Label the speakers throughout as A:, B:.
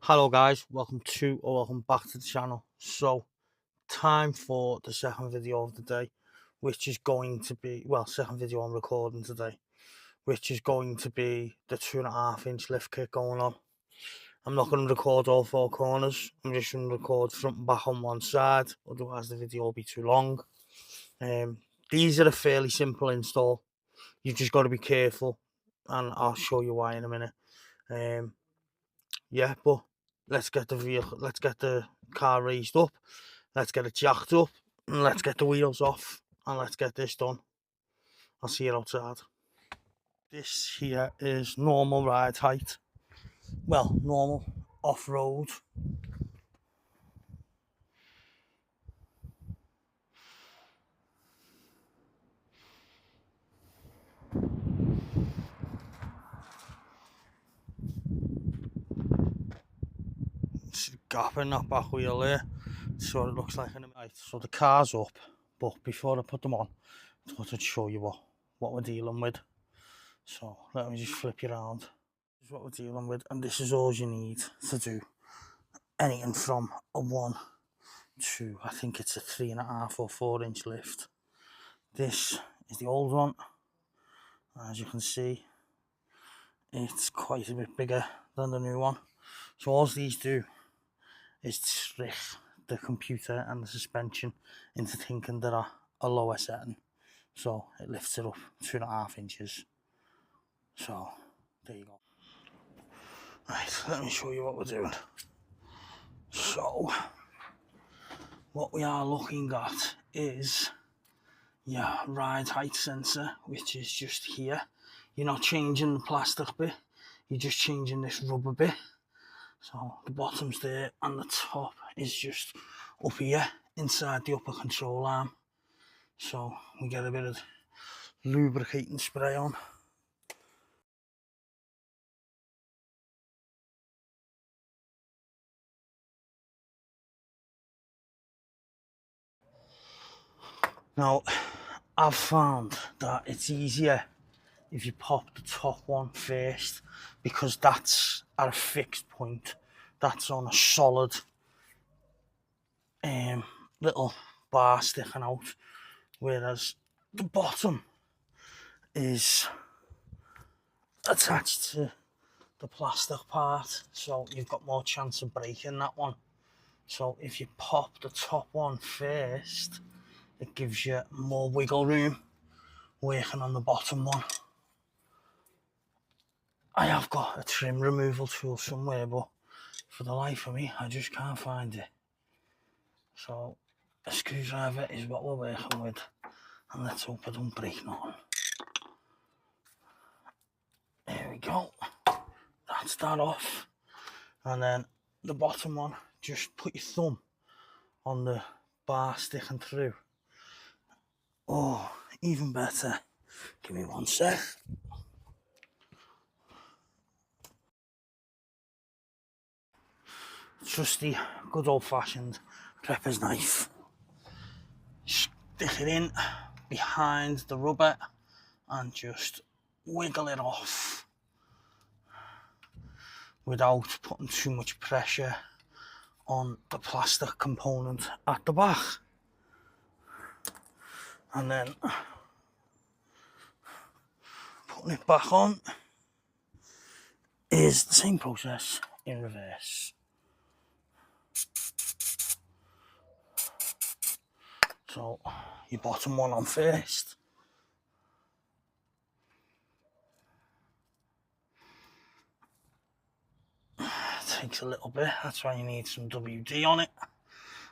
A: Hello guys, welcome back to the channel. So time for the second video of the day, which is going to be, second video I'm recording today, which is going to be the 2.5 inch lift kit going on. I'm not going to record all four corners, I'm just going to record front and back on one side, otherwise the video will be too long. These are a fairly simple install, you've just got to be careful, and I'll show you why in a minute. Yeah, but let's get the car raised up, let's get it jacked up, and let's get the wheels off, and let's get this done. I'll see you outside. This here is normal ride height. Well, normal off-road. It's a gap in that back wheel there. That's what it looks like in a minute. So the car's up, but before I put them on, I thought I'd show you what we're dealing with. So let me just flip you around. This is what we're dealing with, and this is all you need to do anything from a 1 to, I think it's a 3.5 or 4 inch lift. This is the old one. As you can see, it's quite a bit bigger than the new one. So all these do is trick the computer and the suspension into thinking they're a lower setting. So it lifts it up 2.5 inches. So there you go. Right, let me show you what we're doing. So what we are looking at is your ride height sensor, which is just here. You're not changing the plastic bit, you're just changing this rubber bit. So the bottom's there and the top is just up here inside the upper control arm. So we get a bit of lubricating spray on. Now I've found that it's easier if you pop the top one first, because that's at a fixed point, that's on a solid little bar sticking out, whereas the bottom is attached to the plastic part, so you've got more chance of breaking that one. So if you pop the top one first, it gives you more wiggle room working on the bottom one. I have got a trim removal tool somewhere, but for the life of me I just can't find it. So a screwdriver is what we're working with, and let's hope I don't break nothing. There we go, that's that off. And then the bottom one, just put your thumb on the bar sticking through. Oh, even better, give me 1 sec. Trusty good old-fashioned prepper's knife. Stick it in behind the rubber and just wiggle it off without putting too much pressure on the plastic component at the back. And then putting it back on is the same process in reverse. So your bottom one on first. Takes a little bit, that's why you need some WD on it,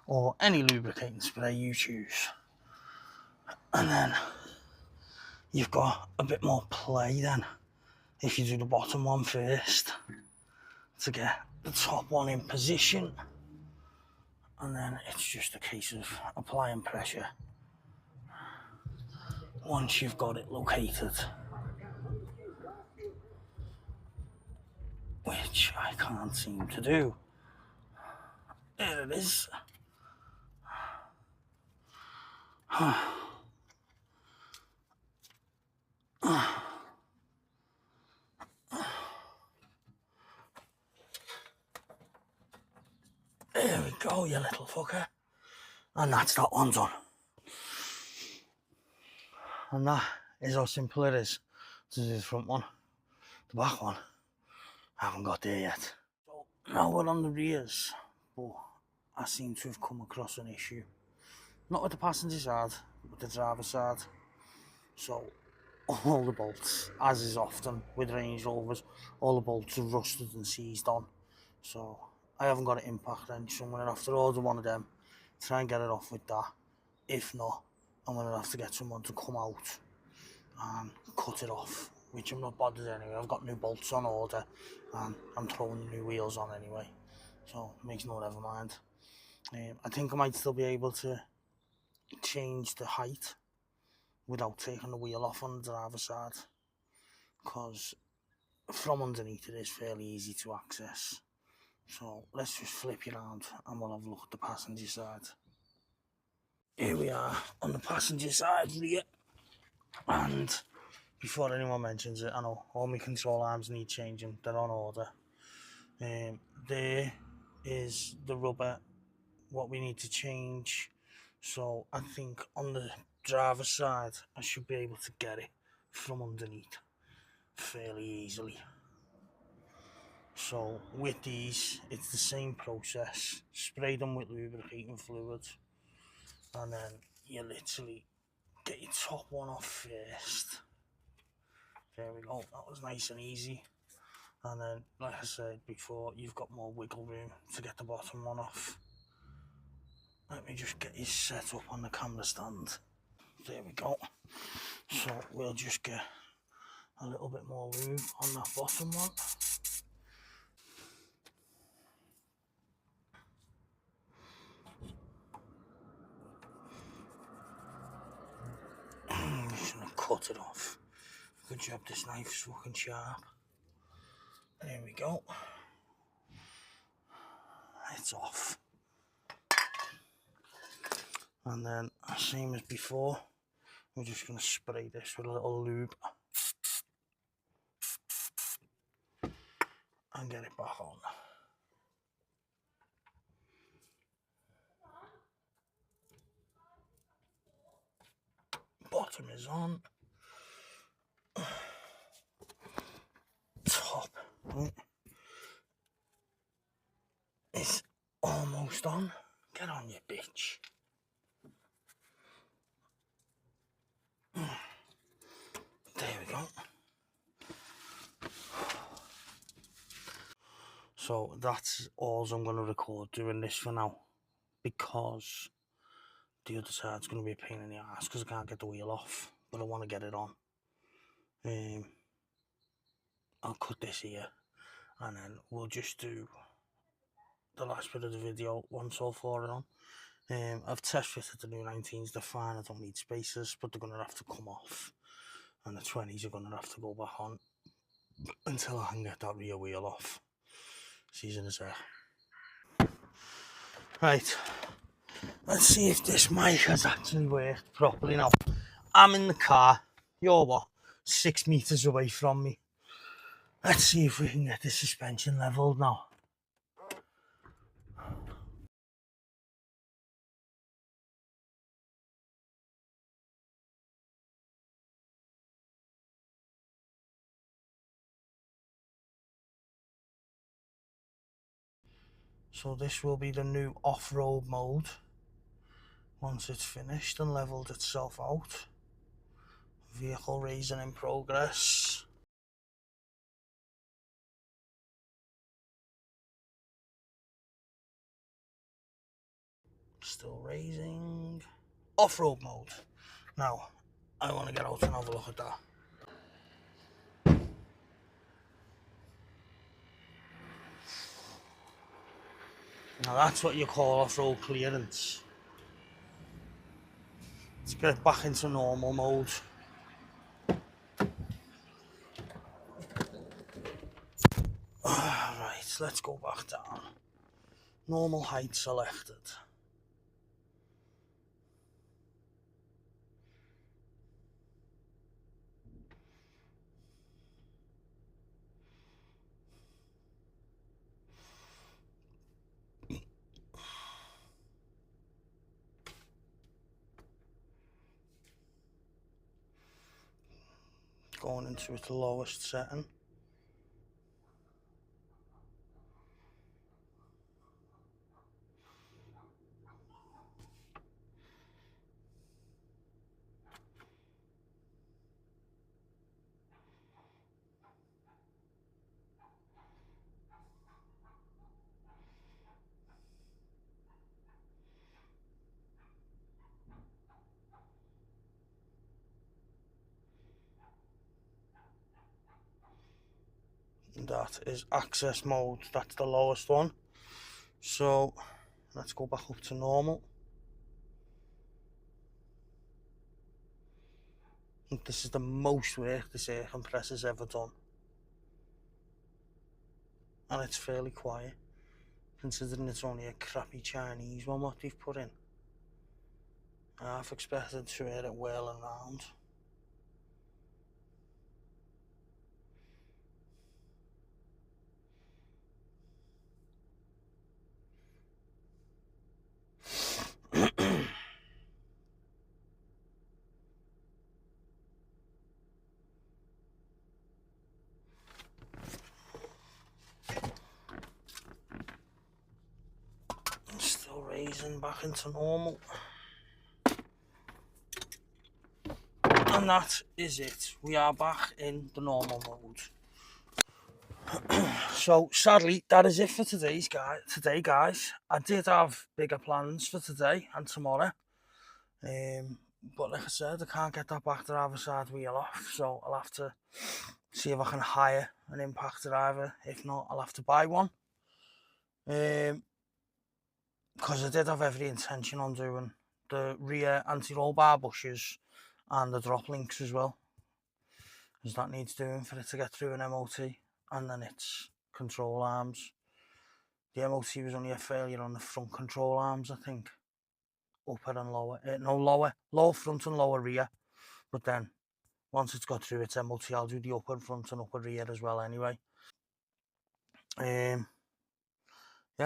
A: or any lubricating spray you choose. And then you've got a bit more play then if you do the bottom one first, to get the top one in position, and then it's just a case of applying pressure once you've got it located, which I can't seem to do. There it is. go, you little fucker. And that's that one done. And that is how simple it is to do the front one. The back one, I haven't got there yet. So now we're on the rears, but I seem to have come across an issue. Not with the passenger side, but the driver's side. So all the bolts, as is often with Range Rovers, all the bolts are rusted and seized on. So I haven't got an impact wrench, so I'm going to have to order one of them, try and get it off with that. If not, I'm going to have to get someone to come out and cut it off, which I'm not bothered anyway. I've got new bolts on order and I'm throwing new wheels on anyway, so it makes no never mind. I think I might still be able to change the height without taking the wheel off on the driver's side, because from underneath it is fairly easy to access. So let's just flip you around and we'll have a look at the passenger side. Here we are on the passenger side rear, and before anyone mentions it, I know all my control arms need changing, they're on order. There is the rubber, what we need to change. So I think on the driver's side I should be able to get it from underneath fairly easily. So with these, it's the same process. Spray them with lubricating fluid, and then you literally get your top one off first. There we go, that was nice and easy. And then, like I said before, you've got more wiggle room to get the bottom one off. Let me just get you set up on the camera stand. There we go. So we'll just get a little bit more lube on that bottom one. I'm just gonna cut it off. Good job, this knife's fucking sharp. There we go. It's off. And then, same as before, we're just gonna spray this with a little lube and get it back on. Bottom is on. Top is almost on. Get on, you bitch. There we go. So that's all I'm going to record doing this for now, because the other side's going to be a pain in the ass because I can't get the wheel off, but I want to get it on. I'll cut this here and then we'll just do the last bit of the video once all four are on. I've test fitted the new 19s, they're fine, I don't need spacers, but they're going to have to come off, and the 20s are going to have to go back on until I can get that rear wheel off. Season is there. Right, let's see if this mic has actually worked properly now. I'm in the car, you're what, 6 meters away from me. Let's see if we can get the suspension leveled now. So this will be the new off-road mode once it's finished and leveled itself out. Vehicle raising in progress. Still raising. Off-road mode. Now, I want to get out and have a look at that. Now that's what you call off-road clearance. Let's get it back into normal mode. Right, let's go back down. Normal height selected. going into its lowest setting. That is access mode, that's the lowest one. So let's go back up to normal. I think this is the most work this air compressor's ever done. And it's fairly quiet, considering it's only a crappy Chinese one what they've put in. I've expected to hear it whirling around. Still raising back into normal. And that is it. We are back in the normal mode. So sadly, that is it for today, guys. I did have bigger plans for today and tomorrow. But like I said, I can't get that back driver side wheel off, so I'll have to see if I can hire an impact driver. If not, I'll have to buy one. Because I did have every intention on doing the rear anti-roll bar bushes and the drop links as well, because that needs doing for it to get through an MOT. And then it's control arms. The MOT was only a failure on the front control arms, I think. Upper and lower, lower front and lower rear. But then once it's got through its MOT, I'll do the upper front and upper rear as well anyway. Yeah,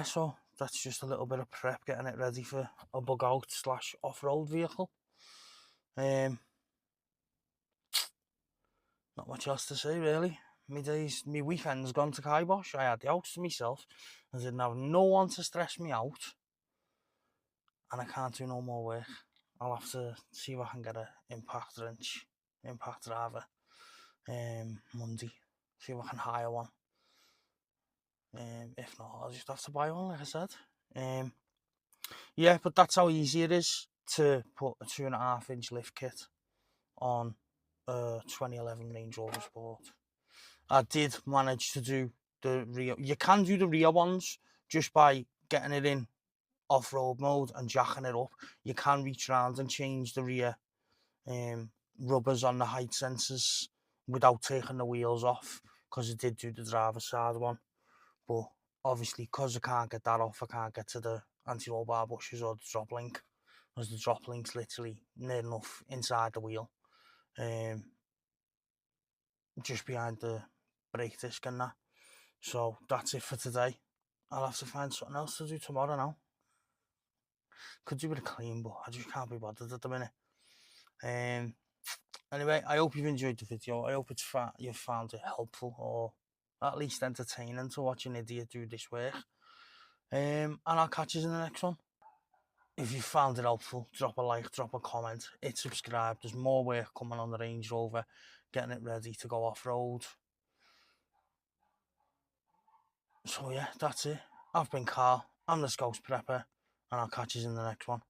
A: so that's just a little bit of prep, getting it ready for a bug out / off-road vehicle. Not much else to say really. My weekend's gone to kibosh. I had the house to myself. I didn't have no one to stress me out. And I can't do no more work. I'll have to see if I can get an impact driver, Monday. See if I can hire one. If not, I'll just have to buy one, like I said. Yeah, but that's how easy it is to put a 2.5-inch lift kit on a 2011 Range Rover Sport. I did manage to do the rear. You can do the rear ones just by getting it in off-road mode and jacking it up. You can reach around and change the rear rubbers on the height sensors without taking the wheels off, because I did do the driver's side one. But obviously, because I can't get that off, I can't get to the anti-roll bar bushes or the drop link, because the drop link's literally near enough inside the wheel, just behind the brake disc and that. So that's it for today. I'll have to find something else to do tomorrow now. Could do with a clean, but I just can't be bothered at the minute. Anyway, I hope you've enjoyed the video. I hope you've found it helpful, or at least entertaining to watch an idiot do this work. And I'll catch you in the next one. If you found it helpful, drop a like, drop a comment, hit subscribe. There's more work coming on the Range Rover, getting it ready to go off-road. So yeah, that's it. I've been Carl, I'm the Scouse Prepper, and I'll catch you in the next one.